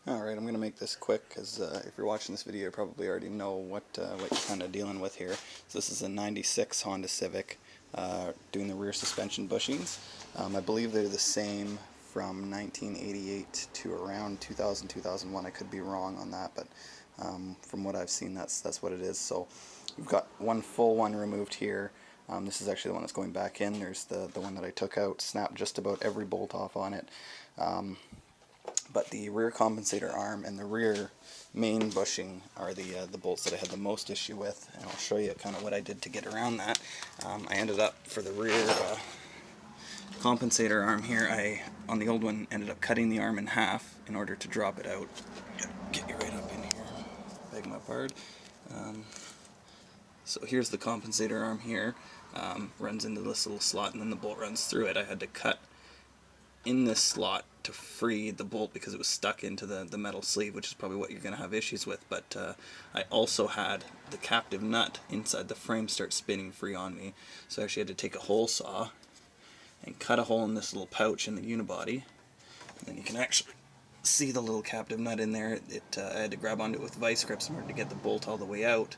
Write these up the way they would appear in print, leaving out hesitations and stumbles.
Alright, I'm going to make this quick because if you're watching this video you probably already know what you're kind of dealing with here. So this is a 96 Honda Civic doing the rear suspension bushings. I believe they're the same from 1988 to around 2000, 2001. I could be wrong on that, but from what I've seen that's what it is. So we've got one full one removed here. This is actually the one that's going back in. There's the one that I took out, snapped just about every bolt off on it. But the rear compensator arm and the rear main bushing are the bolts that I had the most issue with, and I'll show you kind of what I did to get around that. I ended up, for the rear compensator arm here, on the old one, ended up cutting the arm in half in order to drop it out. Get you right up in here, beg my pardon. So here's the compensator arm here, runs into this little slot and then the bolt runs through it. I had to cut in this slot to free the bolt because it was stuck into the metal sleeve, which is probably what you're going to have issues with. But I also had the captive nut inside the frame start spinning free on me, so I actually had to take a hole saw and cut a hole in this little pouch in the unibody, and then you can actually see the little captive nut in there. I had to grab onto it with vice grips in order to get the bolt all the way out.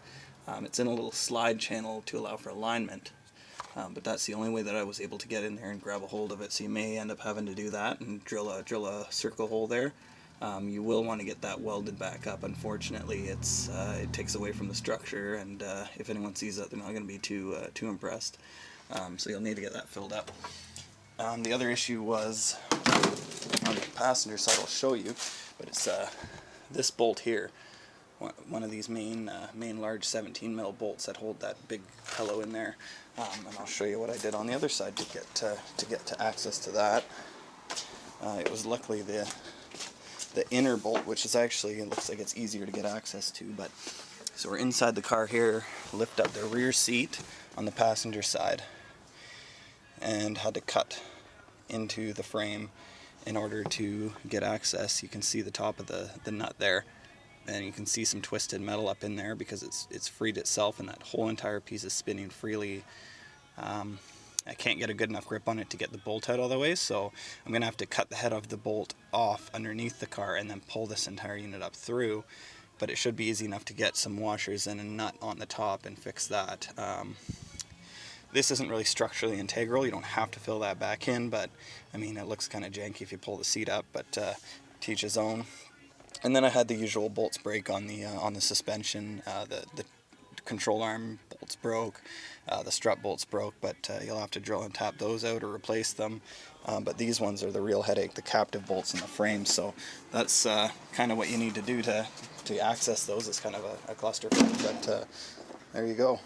It's in a little slide channel to allow for alignment. But that's the only way that I was able to get in there and grab a hold of it, so you may end up having to do that and drill a circle hole there. You will want to get that welded back up. Unfortunately, it takes away from the structure, and if anyone sees that, they're not going to be too impressed. So you'll need to get that filled up. The other issue was on the passenger side. I'll show you, but it's this bolt here. One of these main large 17 mil bolts that hold that big pillow in there, and I'll show you what I did on the other side to get to access to that. It was luckily the inner bolt, which is actually, it looks like it's easier to get access to. But so we're inside the car here, lift up the rear seat on the passenger side, and had to cut into the frame in order to get access. You can see the top of the nut there. And you can see some twisted metal up in there because it's freed itself, and that whole entire piece is spinning freely. I can't get a good enough grip on it to get the bolt out all the way, so I'm going to have to cut the head of the bolt off underneath the car and then pull this entire unit up through. But it should be easy enough to get some washers and a nut on the top and fix that. This isn't really structurally integral. You don't have to fill that back in, but I mean, it looks kind of janky if you pull the seat up, but to each his own. And then I had the usual bolts break on the suspension. The control arm bolts broke, the strut bolts broke, but you'll have to drill and tap those out or replace them. But these ones are the real headache, the captive bolts in the frame. So that's kind of what you need to do to access those. It's kind of a clusterfuck, but there you go.